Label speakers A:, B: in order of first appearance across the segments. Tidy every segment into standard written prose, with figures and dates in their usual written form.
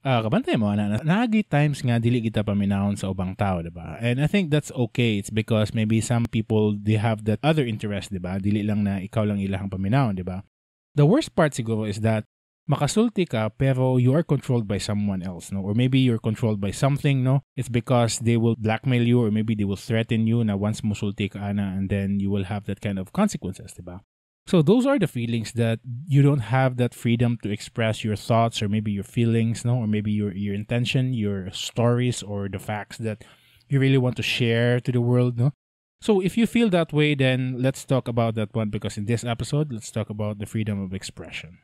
A: kabantay mo na naagi times nga dili kita paminahon sa ubang tao, diba? And I think that's okay. It's because maybe some people they have that other interest, diba? Dili lang na ikaw lang ilahang paminahon, diba? The worst part siguro is that makasulti ka pero you are controlled by someone else, no? Or maybe you're controlled by something, no? It's because they will blackmail you or maybe they will threaten you na once musulti ka na and then you will have that kind of consequences, diba? So those are the feelings that you don't have that freedom to express your thoughts or maybe your feelings, no? Or maybe your intention, your stories or the facts that you really want to share to the world, no? So if you feel that way, then let's talk about that one because in this episode, let's talk about the freedom of expression.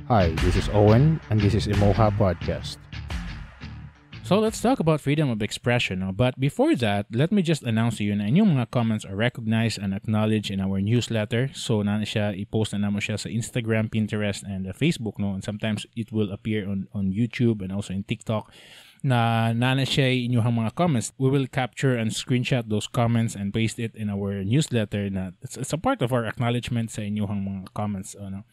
B: Hi, this is Owen and this is Emoha Podcast.
A: So let's talk about freedom of expression. No? But before that, let me just announce to you na inyong mga comments are recognized and acknowledged in our newsletter. So na siya, i-post na naman siya sa Instagram, Pinterest, and Facebook. No? And sometimes it will appear on YouTube and also in TikTok. Na siya inyong mga comments. We will capture and screenshot those comments and paste it in our newsletter. Na it's a part of our acknowledgement sa inyong mga comments. No?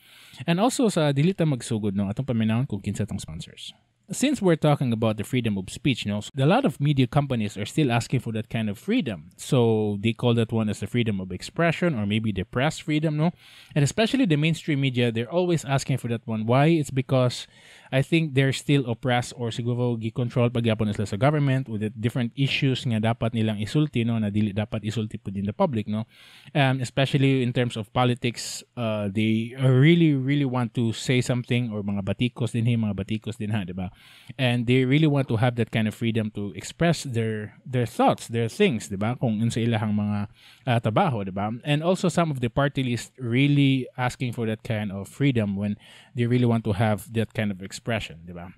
A: And also sa Dilita Magsugod, no? Atong paminahon kung kinsa tong sponsors. Since we're talking about the freedom of speech, a lot of media companies are still asking for that kind of freedom. So they call that one as the freedom of expression or maybe the press freedom, no? And especially the mainstream media, they're always asking for that one. Why? It's because I think they're still oppressed or siguro gi-control pagyapon sila sa government with the different issues nga dapat nilang isulti, no? Na dili dapat isulti po din the public, no? Especially in terms of politics, they really, really want to say something or mga batikos din ha, diba? And they really want to have that kind of freedom to express their thoughts, their things, diba? Kung unsa ilahang mga trabaho, diba? And also some of the party lists really asking for that kind of freedom when they really want to have that kind of expression, diba?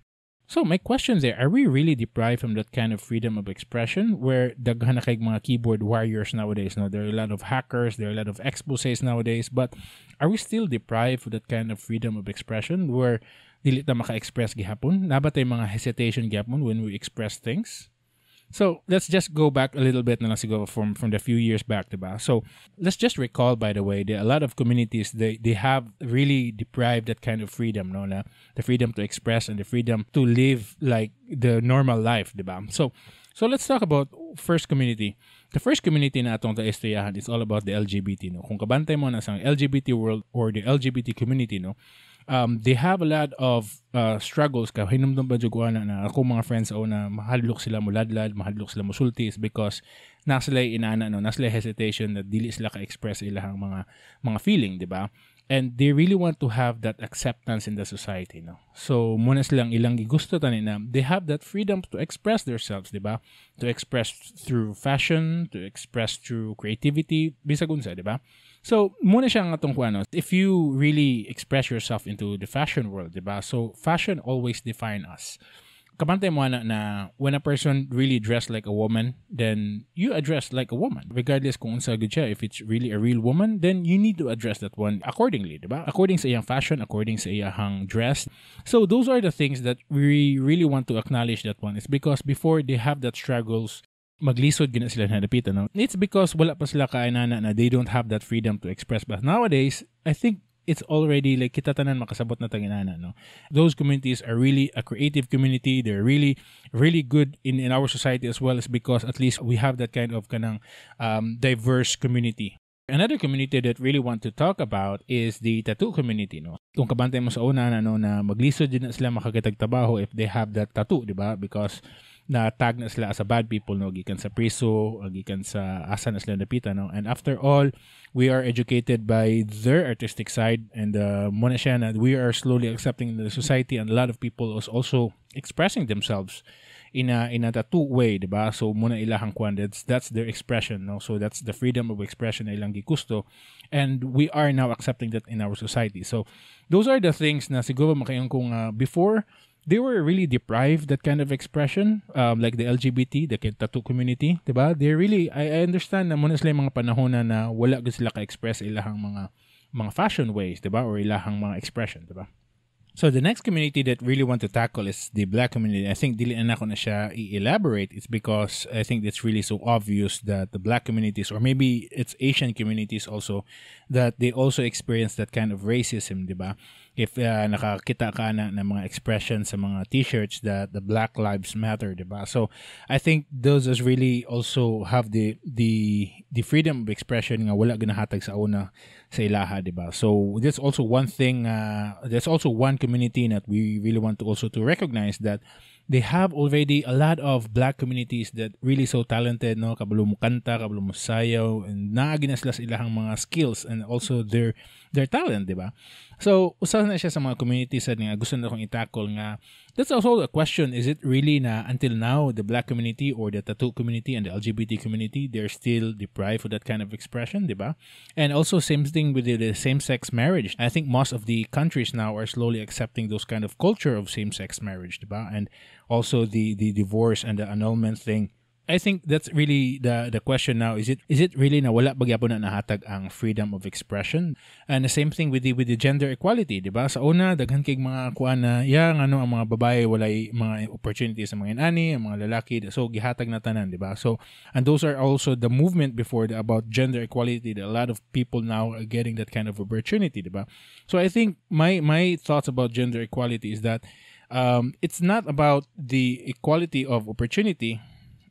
A: So my question there, are we really deprived from that kind of freedom of expression where daghan na kay mga keyboard warriors nowadays? No? There are a lot of hackers, there are a lot of exposés nowadays, but are we still deprived of that kind of freedom of expression where dili ta maka-express gihapon? Nabatay mga hesitation gihapon when we express things? So let's just go back a little bit na lang siguro from the few years back, diba? So let's just recall, by the way, that a lot of communities, they have really deprived that kind of freedom, no? Na the freedom to express and the freedom to live like the normal life, diba? So let's talk about first community. The first community na atong taistoryahan is all about the LGBT, no? Kung kabantay mo na sa LGBT world or the LGBT community, no? They have a lot of struggles ka hinumdum ba jugwana na ako mga friends na mahadlok sila muladlad, mahadlok sila musulti is because nasila inana, no, nasila hesitation na dili sila ka-express ilahang mga feeling, di ba? And they really want to have that acceptance in the society, no? So muna silang ilang gusto tani na they have that freedom to express themselves, di ba? To express through fashion, to express through creativity, bisag unsa, di ba? So, muna siya nga itong kuano. If you really express yourself into the fashion world, diba? So, fashion always define us. Kabantay mo na when a person really dressed like a woman, then you address like a woman. Regardless kung unsa gud siya, if it's really a real woman, then you need to address that one accordingly, diba? According sa iyang fashion, according sa iyang dress. So, those are the things that we really want to acknowledge that one. It's because before they have that struggles, maglisod gina sila hanapitan, no? It's because wala pa sila kainana na they don't have that freedom to express. But nowadays, I think it's already like kita tanan makasabot na tanginana, no? Those communities are really a creative community. They're really, really good in our society as well, as because at least we have that kind of diverse community. Another community that really want to talk about is the tattoo community, no? Kung kabantay mo sa una na maglisod din na sila makakitagtrabaho if they have that tattoo, di ba? Because na tag na sila as a bad people, no? Gikan sa priso, gikan sa asa na sila napita, no? And after all, we are educated by their artistic side, and muna siya na we are slowly accepting the society, and a lot of people is also expressing themselves in a tattoo way, diba? So muna ilahang kwan, that's their expression, no? So that's the freedom of expression na ilang gikusto, and we are now accepting that in our society. So those are the things na siguro makayang kung before they were really deprived that kind of expression, like the LGBT, the tattoo community, diba? They really, I understand na muna sila yung mga panahon na wala gud sila ka-express ilahang mga fashion ways, diba? Or ilahang mga expression, diba? So the next community that really want to tackle is the Black community. I think dili na ko na siya i-elaborate. It's because I think it's really so obvious that the Black communities, or maybe it's Asian communities also, that they also experience that kind of racism, diba? if nakakita ka na ng mga expression sa mga t-shirts that the Black Lives Matter, diba? So I think those is really also have the freedom of expression nga wala ginahatag sa una sa ilaha, diba? So there's also one thing, there's also one community that we really want to also to recognize that they have already a lot of black communities that really so talented, no? Kabalo mo kanta, kabalo mo sayaw, and naagi na sila sa ilahang mga skills and also their talent, diba? So, usa na siya sa mga communities nga gusto na akong i-tackle nga. That's also a question, is it really na until now, the black community or the tattoo community and the LGBT community, they're still deprived of that kind of expression, diba? And also, same thing with the same-sex marriage. I think most of the countries now are slowly accepting those kind of culture of same-sex marriage, diba? And also the divorce and the annulment thing. I think that's really the question now. Is it really na wala bagyapon na nahatag ang freedom of expression? And the same thing with the gender equality, di ba? Sa una, daghan kay mga kuan na ang mga babae walay mga opportunities sa mga inani, ang mga lalaki, so gihatag na tanan, di ba? So, and those are also the movement before about gender equality that a lot of people now are getting that kind of opportunity, di ba? So I think my thoughts about gender equality is that it's not about the equality of opportunity.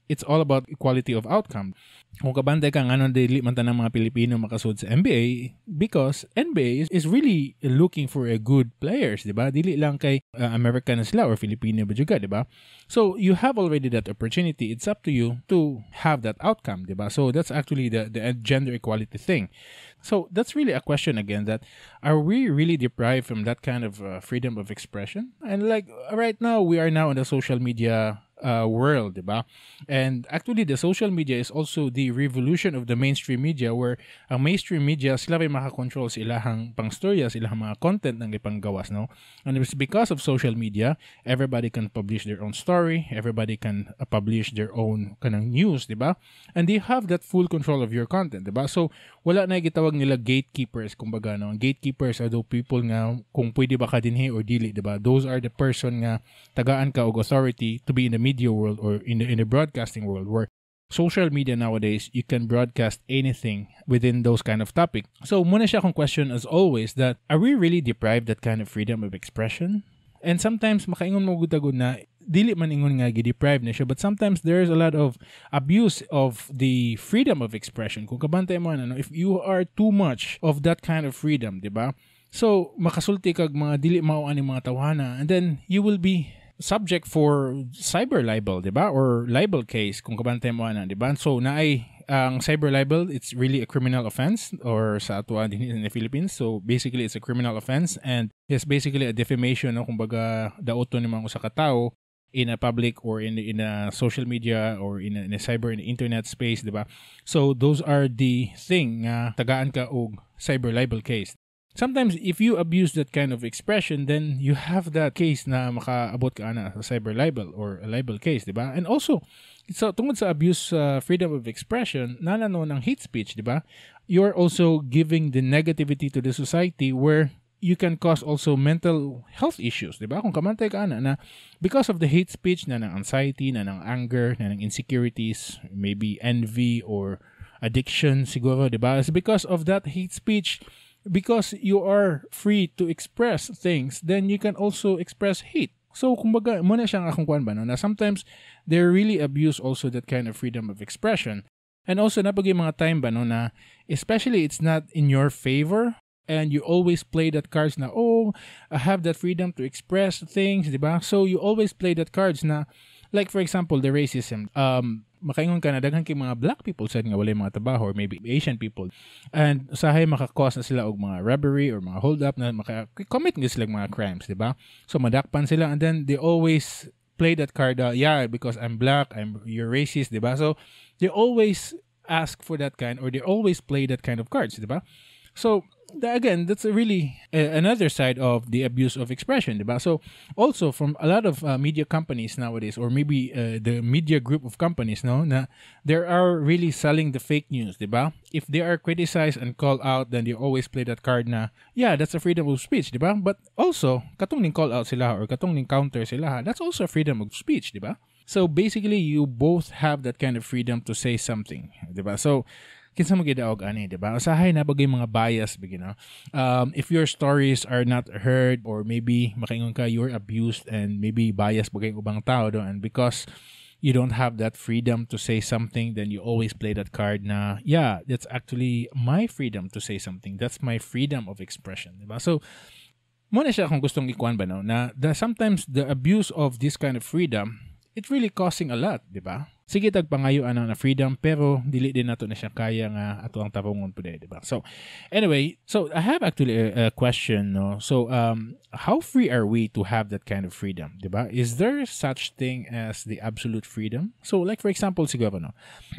A: It's all about equality of outcome. Kung kabantay ka nga dili man tanang mga Pilipino makasud sa NBA because NBA is really looking for a good players, di ba? Dili lang kay American sila or Filipino ba juga, di ba? So you have already that opportunity. It's up to you to have that outcome, di ba? So that's actually the gender equality thing. So that's really a question again, that are we really deprived from that kind of freedom of expression? And like right now, we are now in the social media world, diba? And actually, the social media is also the revolution of the mainstream media, where ang mainstream media, sila may makakontrol sa ilahang pangstorya, sa ilahang mga content ng ipanggawas, no? And it's because of social media, everybody can publish their own story, everybody can publish their own kanang news, diba? And they have that full control of your content, diba? So, wala na gitawag nila gatekeepers, kumbaga, no? Gatekeepers are those people nga, kung pwede ba ka dinhi or dili, diba? Those are the person nga tagaan ka og authority to be in the media world or in the broadcasting world, where social media nowadays, you can broadcast anything within those kind of topic. So muna siya akong question as always, that are we really deprived that kind of freedom of expression? And sometimes makaingon mo gud na dili man ingon nga gi-deprive na siya, but sometimes there's a lot of abuse of the freedom of expression. Kung kabantay mo ano, if you are too much of that kind of freedom, di ba? So makasulti kag mga dili mao ani mga tawhana, and then you will be subject for cyber libel, diba? Or libel case, kung kabantay mo na, diba? So, naay ang cyber libel, it's really a criminal offense, or sa atua din in the Philippines. So, basically, it's a criminal offense, and it's basically a defamation, no? Kumbaga, daoton ni mga usa ka tawo in a public or in a social media or in a cyber, in the internet space, diba? So, those are the thing nga tagaan ka og cyber libel case. Sometimes, if you abuse that kind of expression, then you have that case na makaabot ka na sa cyber libel or a libel case, di ba? And also, so, tungkol sa abuse freedom of expression, nanano ng hate speech, di ba? You're also giving the negativity to the society where you can cause also mental health issues, di ba? Kung kamantay ka na because of the hate speech, na ng anxiety, na ng anger, na ng insecurities, maybe envy or addiction, siguro, di ba? It's because of that hate speech. Because you are free to express things, then you can also express hate. So, kumbaga, muna siyang akong kuan ba, no? Na sometimes, they really abuse also that kind of freedom of expression. And also, napagay mga time ba, no, na especially it's not in your favor, and you always play that cards na, oh, I have that freedom to express things, di ba? So, you always play that cards na, like for example, the racism. Makaingon ka na daghan kay mga black people sa nga walay mga trabaho or maybe Asian people, and usahay makakos na sila og mga robbery or mga hold up na maka-commit nga sila mga crimes, di ba? So madakpan sila, and then they always play that card, yeah, because I'm black, you're racist, di ba? So they always ask for that kind, or they always play that kind of cards, di ba? So again, that's really another side of the abuse of expression, diba? So also from a lot of media companies nowadays, or maybe the media group of companies, no, na they are really selling the fake news, diba? If they are criticized and called out, then they always play that card na, yeah, that's a freedom of speech, diba? But also, katong ning call out sila or katong ning counter sila, that's also a freedom of speech, diba? So basically, you both have that kind of freedom to say something, diba? So kinsa mo gidaog ani, diba? Usahay na bagay mga bias, if your stories are not heard, or maybe makaingon ka you're abused and maybe bias bagay ubang tao, no? And because you don't have that freedom to say something, then you always play that card na, yeah, that's actually my freedom to say something. That's my freedom of expression, diba? So, muna siya kung gustong ikuan ba, no? Na sometimes the abuse of this kind of freedom, it's really costing a lot, diba? Sige tagpangayo na freedom, pero dili din nato na siya kaya nga ato ang tarungon puday, diba? So anyway, so I have actually a question, no? So how free are we to have that kind of freedom, diba? Is there such thing as the absolute freedom? So like for example siguro, no,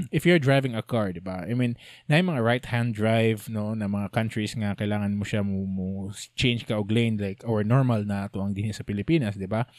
A: if you're driving a car, diba? I mean, na yung mga right-hand drive, no, na mga countries nga kailangan mo siya mo change ka og lane like or normal na ato ang dinhi sa Pilipinas, diba?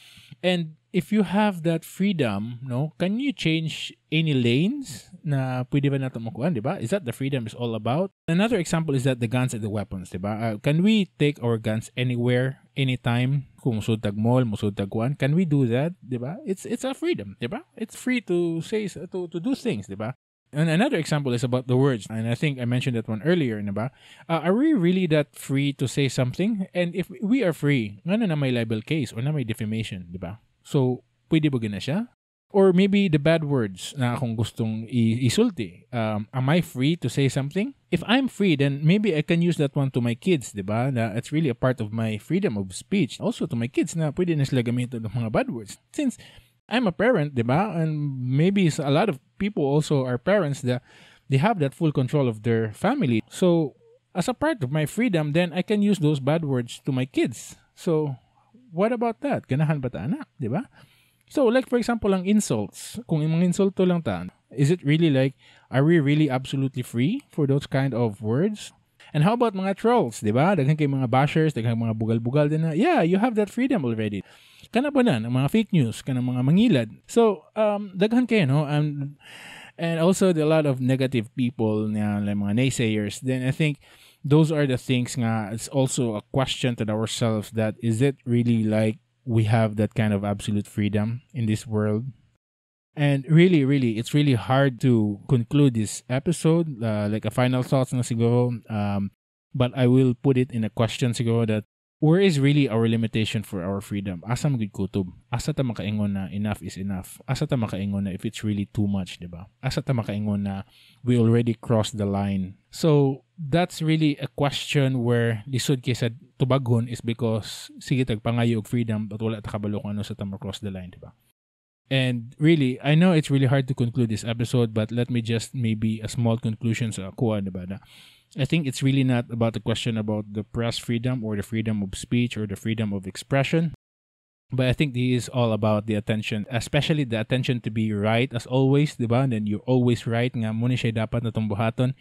A: And if you have that freedom, no, can you change any lanes na pwede ba nato makuha, diba? Is that the freedom is all about? Another example is that the guns and the weapons, diba? Can we take our guns anywhere, anytime? Kung musud tag mall, musud tag kuan, can we do that, diba? It's a freedom, diba? It's free to say to do things, diba? And another example is about the words, and I think I mentioned that one earlier, diba? Are we really that free to say something? And if we are free, ano na may libel case or na may defamation, diba? So, pwede ba gina siya? Or maybe the bad words na akong gustong isulti. Am I free to say something? If I'm free, then maybe I can use that one to my kids, diba? Na it's really a part of my freedom of speech. Also to my kids na pwede na sila gamitin ng mga bad words. Since I'm a parent, diba? And maybe a lot of people also are parents that they have that full control of their family. So, as a part of my freedom, then I can use those bad words to my kids. So, what about that? Ganahan ba ta anak, di ba? So, like for example, ang insults. Kung yung mga insulto lang ta, is it really like, are we really absolutely free for those kind of words? And how about mga trolls, di ba? Daghan kay mga bashers, daghan mga bugal-bugal din na, yeah, you have that freedom already. Kana pa na, ng mga fake news, kana mga mangilad. So, daghan kayo, no? And also, a lot of negative people, like mga naysayers. Then I think, those are the things nga, it's also a question to ourselves that is it really like we have that kind of absolute freedom in this world? And really, it's really hard to conclude this episode, like a final thoughts na siguro. But I will put it in a question siguro that where is really our limitation for our freedom? Asa magid kutob? Asa ta makaingon na enough is enough? Asa ta makaingon na if it's really too much, diba? Asa ta makaingon na we already crossed the line? So, that's really a question where lisod kaysa tubagon is because sige tagpangayo og freedom but wala ta kabalo kung ano sa ta cross the line, diba? And really, I know it's really hard to conclude this episode, but let me just maybe a small conclusion sa kuha, diba? I think it's really not about the question about the press freedom or the freedom of speech or the freedom of expression. But I think this is all about the attention, especially the attention to be right as always, diba? And then you're always right, nga muna siya dapat na buhaton.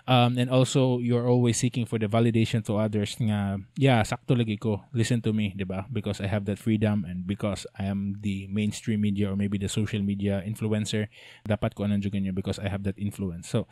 A: And also, you're always seeking for the validation to others, nga, yeah, sakto lagi ko, listen to me, diba? Because I have that freedom and because I am the mainstream media or maybe the social media influencer, dapat ko anong jugan niya because I have that influence. So,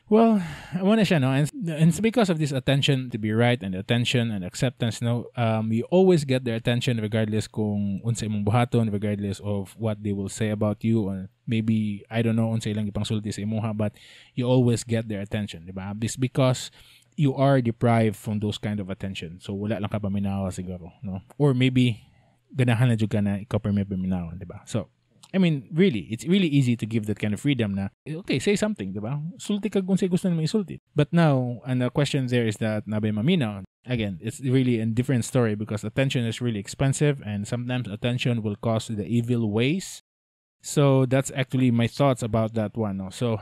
A: well, I want to share, no? And it's because of this attention to be right and attention and acceptance, no? You always get their attention regardless kung unsa imong buhaton, regardless of what they will say about you, or maybe, I don't know, unsa ilang ipangsulti sa imuha, but you always get their attention, diba? This because you are deprived from those kind of attention. So, wala lang ka paminawa siguro, no? Or maybe, ganahan na jud ka na ikaw pa may paminawa, diba? So, I mean, really, it's really easy to give that kind of freedom na, okay, say something, diba? Sulti ka kung say gusto na isulti. But now, and the question there is that, nabay maminaw, again, it's really a different story because attention is really expensive and sometimes attention will cause the evil ways. So that's actually my thoughts about that one. No? So,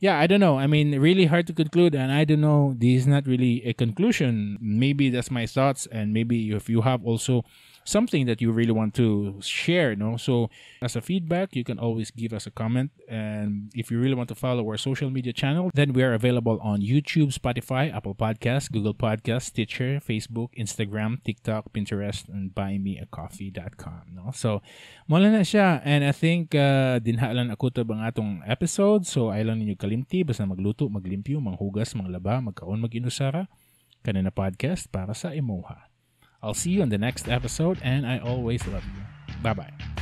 A: yeah, I don't know. I mean, really hard to conclude and I don't know. This is not really a conclusion. Maybe that's my thoughts and maybe if you have also something that you really want to share, no? So as a feedback, you can always give us a comment. And if you really want to follow our social media channel, then we are available on YouTube, Spotify, Apple Podcasts, Google Podcasts, Stitcher, Facebook, Instagram, TikTok, Pinterest, and buymeacoffee.com, no? So, mula na siya. And I think dinhalan ako to bang atong episode. So, ay lang ninyo kalimti. Basta magluto, maglimpyo, manghugas, manglaba, magkaon, mag-inusara. Kanina podcast para sa Emoha. I'll see you on the next episode, and I always love you. Bye-bye.